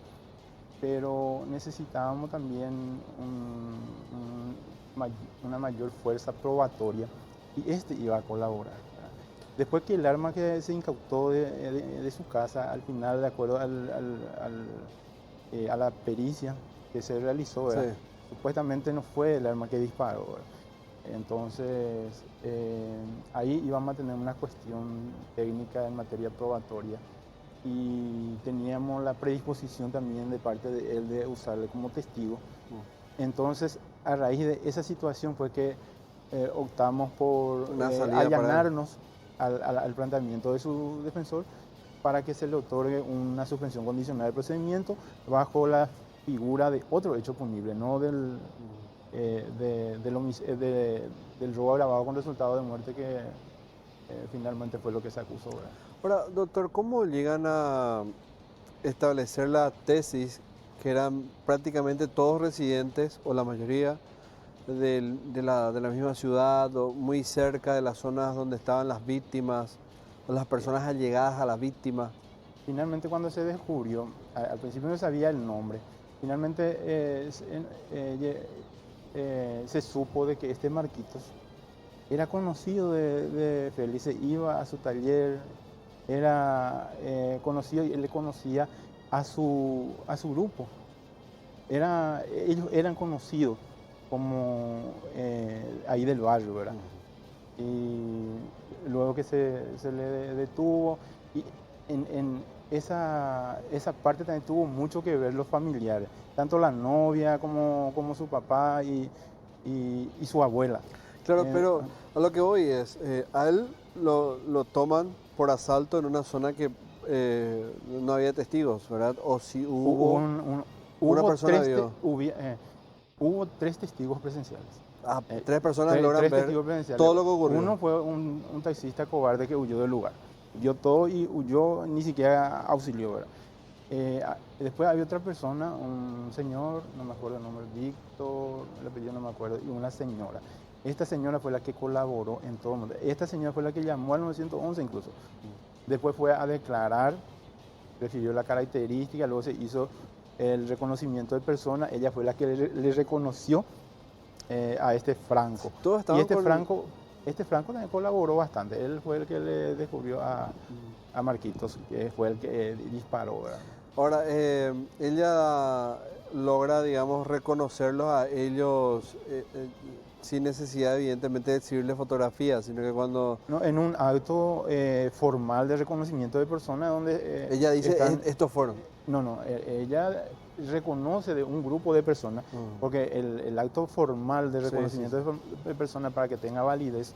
pero necesitábamos también una mayor fuerza probatoria, y este iba a colaborar, ¿verdad? Después que el arma que se incautó de su casa, al final, de acuerdo a la pericia que se realizó, ¿verdad? Sí. Supuestamente no fue el arma que disparó, ¿verdad? Entonces, ahí íbamos a tener una cuestión técnica en materia probatoria, y teníamos la predisposición también de parte de él de usarle como testigo. Entonces, a raíz de esa situación fue que optamos por allanarnos al planteamiento de su defensor para que se le otorgue una suspensión condicional del procedimiento bajo la figura de otro hecho punible, no del robo agravado con resultado de muerte, que finalmente fue lo que se acusó, ¿verdad? Ahora, doctor, ¿cómo llegan a establecer la tesis que eran prácticamente todos residentes, o la mayoría, de la misma ciudad, o muy cerca de las zonas donde estaban las víctimas, o las personas allegadas a las víctimas? Finalmente, cuando se descubrió, al principio no sabía el nombre, finalmente se supo de que este Marquitos era conocido de Félix, iba a su taller, era conocido y él le conocía a su grupo. Ellos eran conocidos como ahí del barrio, ¿verdad? Y luego que se le detuvo, y en esa parte también tuvo mucho que ver los familiares, tanto la novia como su papá y su abuela. Claro, pero a lo que voy es, a él lo toman por asalto en una zona que no había testigos, ¿verdad? O si hubo una persona vio. Hubo 3 testigos presenciales. 3 personas logran tres ver testigos presenciales. todo lo que ocurrió. Uno fue un taxista cobarde que huyó del lugar. Vio todo y huyó, ni siquiera auxilió, ¿verdad? Después había otra persona, un señor, no me acuerdo el nombre, Víctor, el apellido no me acuerdo, y una señora. Esta señora fue la que colaboró en todo el mundo. Esta señora fue la que llamó al 911 incluso. Después fue a declarar, refirió la característica, luego se hizo el reconocimiento de persona. Ella fue la que le reconoció a este Franco. Todos Y estaban este Franco también colaboró bastante. Él fue el que le descubrió a Marquitos, que fue el que disparó, ¿verdad? Ahora, ella logra, digamos, reconocerlos a ellos sin necesidad, evidentemente, de exhibirle fotografías, sino que cuando... No, en un acto formal de reconocimiento de personas donde... ella dice, estos fueron. No, ella reconoce de un grupo de personas, porque el acto formal de reconocimiento de personas, para que tenga validez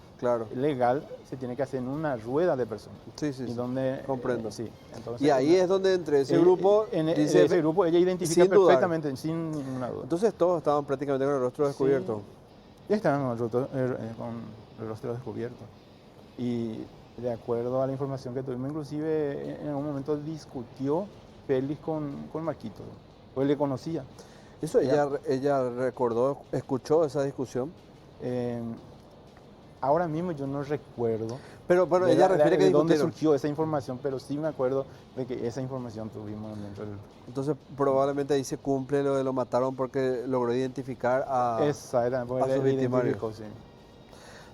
legal, se tiene que hacer en una rueda de personas. Sí, y donde, comprendo. Sí, entonces, y ahí es donde entre ese grupo... dice, ese grupo ella identifica perfectamente, sin ninguna duda. Entonces todos estaban prácticamente con el rostro descubierto. Ya estaban con el rostro descubierto. Y de acuerdo a la información que tuvimos, inclusive en algún momento discutió Félix con Marquito, pues le conocía. ¿Eso ella recordó, escuchó esa discusión? Ahora mismo yo no recuerdo. Pero ella refiere que de dónde surgió esa información, pero sí me acuerdo de que esa información tuvimos dentro del... Entonces probablemente ahí se cumple lo de lo mataron porque logró identificar a sus victimarios. Sí.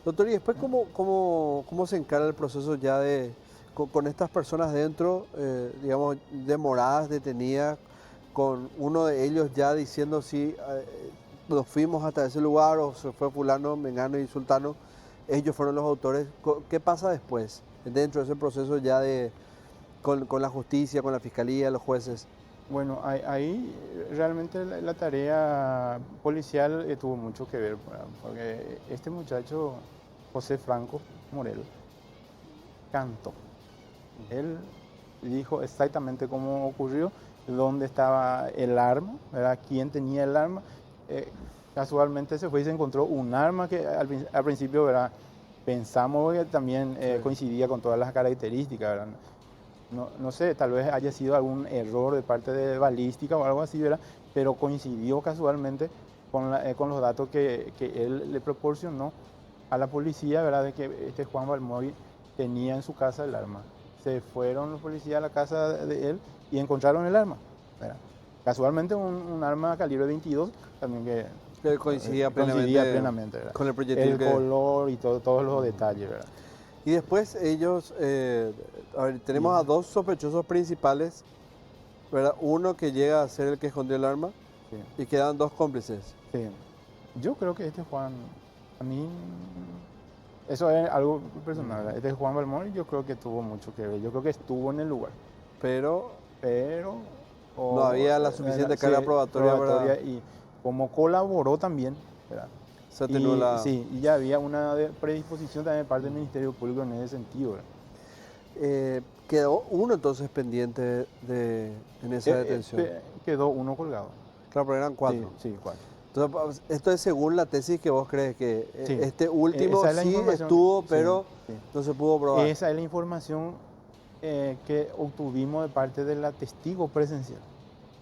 Doctor, y después ¿cómo se encara el proceso ya con estas personas dentro, digamos, demoradas, detenidas, con uno de ellos ya diciendo si nos fuimos hasta ese lugar o se fue fulano, mengano y sultano, ellos fueron los autores? ¿Qué pasa después, dentro de ese proceso ya con la justicia, con la fiscalía, los jueces? Bueno, ahí realmente la tarea policial tuvo mucho que ver, porque este muchacho, José Franco Morel, cantó. Él dijo exactamente cómo ocurrió, dónde estaba el arma, ¿verdad? Quién tenía el arma. Casualmente se fue y se encontró un arma que al principio, ¿verdad?, pensamos que también coincidía con todas las características, ¿verdad? No sé, tal vez haya sido algún error de parte de balística o algo así, ¿verdad? Pero coincidió casualmente con los datos que él le proporcionó a la policía, ¿verdad?, de que este Juan Balmori tenía en su casa el arma. Se fueron los policías a la casa de él y encontraron el arma, ¿verdad? Casualmente un arma calibre 22, también que coincidía plenamente ¿verdad? Con el proyectil. El color y todos los detalles, ¿verdad? Y después ellos, tenemos a 2 sospechosos principales, ¿verdad? Uno que llega a ser el que escondió el arma y quedan 2 cómplices. Sí. Yo creo que este Juan, a mí, eso es algo personal, ¿verdad? Este Juan Balmori yo creo que tuvo mucho que ver, yo creo que estuvo en el lugar. Pero no había la suficiente carga probatoria, ¿verdad? Y como colaboró también, ¿verdad? Se atenuó Sí, y ya había una predisposición también de parte del Ministerio Público en ese sentido, ¿verdad? Quedó uno entonces pendiente en esa detención. Quedó uno colgado. Claro, pero eran 4. Sí, 4. Entonces, esto es según la tesis que vos crees que este último sí estuvo, pero no se pudo probar. Esa es la información que obtuvimos de parte de la testigo presencial,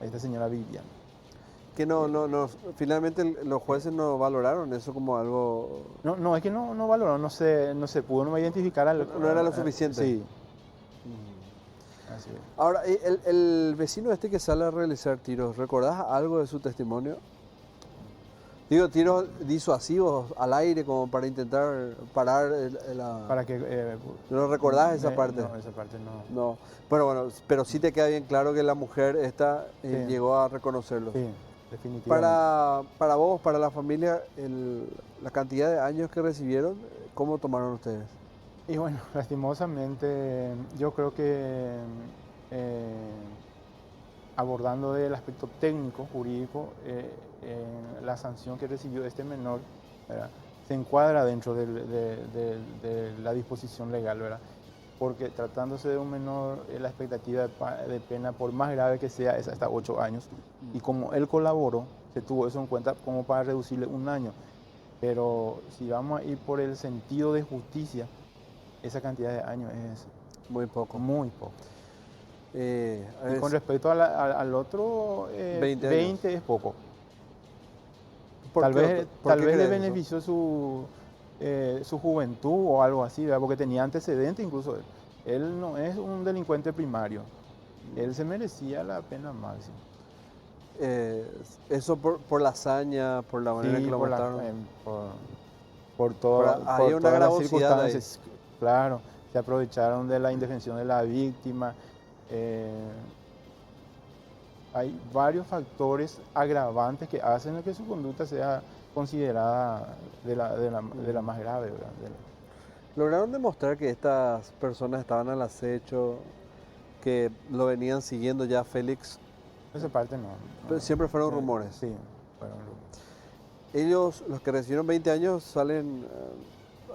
esta señora Viviana. Que finalmente los jueces no valoraron eso como algo... No, es que no valoraron, no se pudo identificar. No era lo suficiente. Sí. Así es. Ahora, el vecino que sale a realizar tiros, ¿recordás algo de su testimonio? Digo, tiros disuasivos al aire como para intentar parar Para que... ¿No recordás esa parte? No, esa parte no. No. Pero sí te queda bien claro que la mujer esta Sí. llegó a reconocerlo. Sí, definitivamente. Para vos, para la familia, la cantidad de años que recibieron, ¿cómo tomaron ustedes? Y bueno, lastimosamente yo creo que abordando del aspecto técnico, jurídico, la sanción que recibió este menor, ¿verdad?, se encuadra dentro de la disposición legal, ¿verdad? Porque tratándose de un menor, la expectativa de pena, por más grave que sea, es hasta 8 años. Y como él colaboró, se tuvo eso en cuenta como para reducirle 1 año. Pero si vamos a ir por el sentido de justicia, esa cantidad de años es Muy poco. muy poco. Y Con respecto al otro, 20 es poco. Tal vez le benefició su juventud o algo así, ¿verdad? Porque tenía antecedentes incluso. Él no es un delincuente primario. Él se merecía la pena máxima. Eso por la hazaña, por la manera Sí, que lo mataron. Por Hay una todas las gravosidad ahí. circunstancias. Claro, se aprovecharon de la indefensión de la víctima. Hay varios factores agravantes que hacen que su conducta sea considerada de la más grave, ¿verdad? ¿Lograron demostrar que estas personas estaban al acecho, que lo venían siguiendo ya Félix? Esa parte no. Pero siempre fueron rumores. Sí, fueron rumores. Ellos, los que recibieron 20 años, salen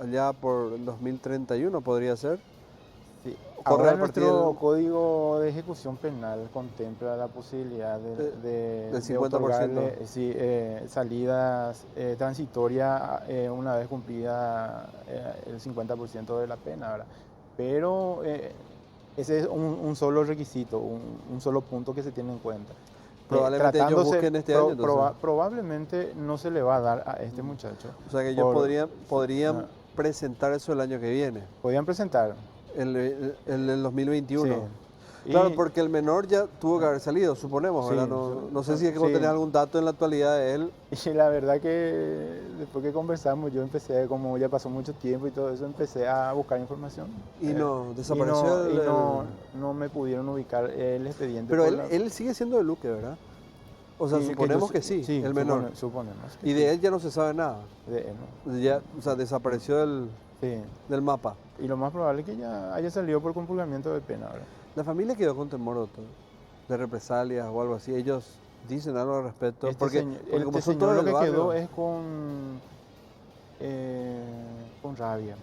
allá por el 2031, ¿podría ser? Sí. Corre Ahora a partir nuestro del- código de ejecución penal contempla la posibilidad del 50%. otorgarle, sí, salidas transitorias una vez cumplida el 50% de la pena, ¿verdad? Pero ese es un solo requisito, un solo punto que se tiene en cuenta. Probablemente ellos busquen este año, entonces. Probablemente no se le va a dar a este muchacho. O sea que ellos podrían Ah. presentar eso el año que viene, Podían presentar. el 2021. Sí. Claro, Y- porque el menor ya tuvo que haber salido, suponemos, Sí, ¿verdad? No sé si es que vos sí. tenés algún dato en la actualidad de él. Y la verdad que después que conversamos, yo empecé, como ya pasó mucho tiempo y todo eso, empecé a buscar información. Y no, desapareció y el- no me pudieron ubicar el expediente. Pero por él sigue siendo de Luque, ¿verdad? O sea, Sí, suponemos yo- que sí, sí, el menor. suponemos que Y sí. de él ya no se sabe nada. De él, ¿no? Ya, o sea, desapareció Sí. del mapa. Y lo más probable es que ya haya salido por compurgamiento de pena, ¿verdad? La familia quedó con temor doctor, de represalias o algo así. Ellos dicen algo al respecto. Porque como son señor todos lo del que barrio, quedó es con rabia.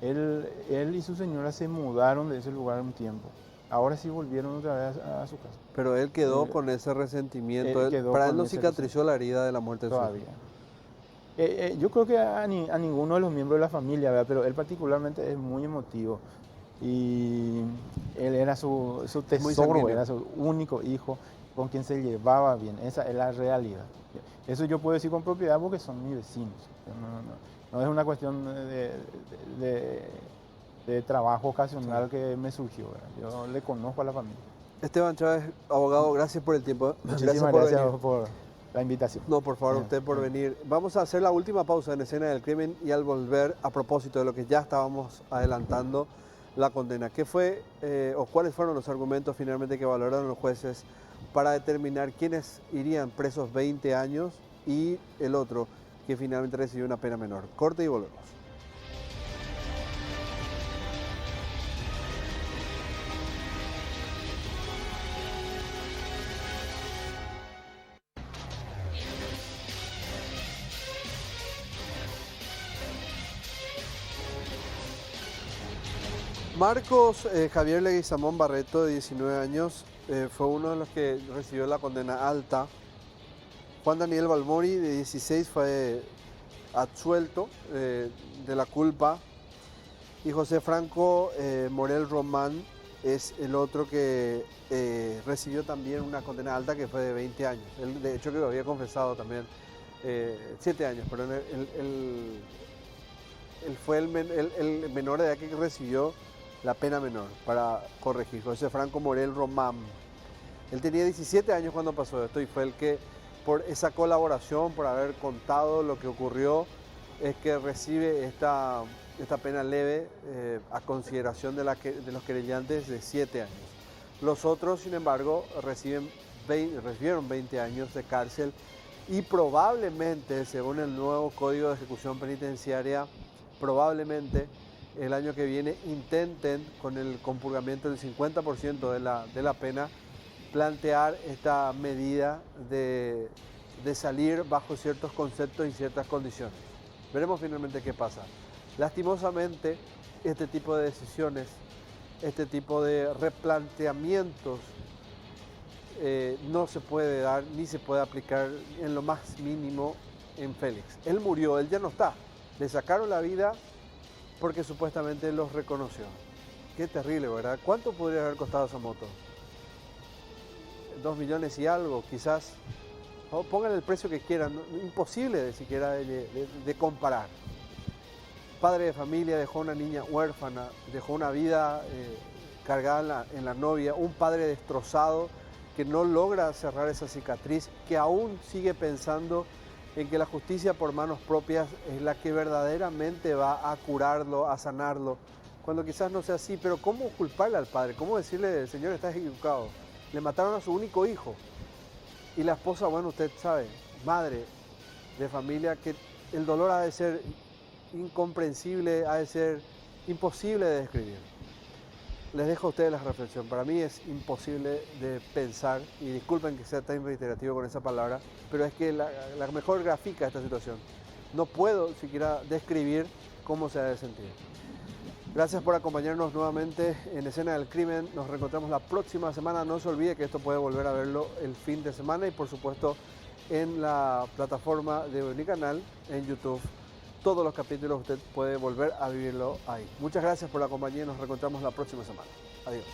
Él y su señora se mudaron de ese lugar un tiempo. Ahora sí volvieron otra vez a su casa. pero él quedó él- con ese resentimiento. él quedó Para él con no ese cicatrizó la herida de la muerte de su hijo. Todavía. Yo creo que a ninguno de los miembros de la familia, ¿verdad? Pero él particularmente es muy emotivo. Y él era su tesoro, sanguíneo. era su único hijo con quien se llevaba bien. Esa es la realidad. Eso yo puedo decir con propiedad porque son mis vecinos. No es una cuestión de trabajo ocasional que me surgió, ¿verdad? Yo le conozco a la familia. Esteban Chávez, abogado, gracias por el tiempo. Muchísimas por gracias venir. por la invitación. No, por favor, Bien, usted por bien. venir. Vamos a hacer la última pausa en Escena del Crimen y al volver, a propósito de lo que ya estábamos adelantando, la condena. ¿Qué fue o cuáles fueron los argumentos finalmente que valoraron los jueces para determinar quiénes irían presos 20 años y el otro que finalmente recibió una pena menor? Corte y volvemos. Marcos Javier Leguizamón Barreto, de 19 años, fue uno de los que recibió la condena alta. Juan Daniel Balmori, de 16, fue absuelto de la culpa. Y José Franco Morel Román es el otro que recibió también una condena alta que fue de 20 años. Él, de hecho, que lo había confesado también, 7 años, pero él fue el menor de edad que recibió la pena menor, para corregir. José Franco Morel Román. Él tenía 17 años cuando pasó esto y fue el que por esa colaboración, por haber contado lo que ocurrió, es que recibe esta pena leve a consideración de los querellantes de 7 años. Los otros, sin embargo, recibieron 20 años de cárcel y probablemente, según el nuevo Código de Ejecución Penitenciaria, probablemente el año que viene intenten, con el compurgamiento del 50% de la pena, plantear esta medida de salir bajo ciertos conceptos y ciertas condiciones. Veremos finalmente qué pasa. Lastimosamente, este tipo de decisiones, este tipo de replanteamientos no se puede dar ni se puede aplicar en lo más mínimo en Félix. Él murió, él ya no está. Le sacaron la vida porque supuestamente los reconoció. Qué terrible, ¿verdad? ¿Cuánto podría haber costado esa moto? 2 millones y algo, quizás. O pongan el precio que quieran, imposible de siquiera de comparar. Padre de familia, dejó una niña huérfana, dejó una vida cargada en la novia, un padre destrozado que no logra cerrar esa cicatriz, que aún sigue pensando en que la justicia por manos propias es la que verdaderamente va a curarlo, a sanarlo, cuando quizás no sea así. Pero ¿cómo culparle al padre? ¿Cómo decirle, señor, estás equivocado? Le mataron a su único hijo. Y la esposa, bueno, usted sabe, madre de familia, que el dolor ha de ser incomprensible, ha de ser imposible de describir. Les dejo a ustedes la reflexión. Para mí es imposible de pensar, y disculpen que sea tan reiterativo con esa palabra, pero es que la mejor grafica esta situación. No puedo siquiera describir cómo se ha de sentir. Gracias por acompañarnos nuevamente en Escena del Crimen. Nos reencontramos la próxima semana. No se olvide que esto puede volver a verlo el fin de semana y por supuesto en la plataforma de mi canal en YouTube. Todos los capítulos usted puede volver a vivirlo ahí. Muchas gracias por la compañía y nos reencontramos la próxima semana. Adiós.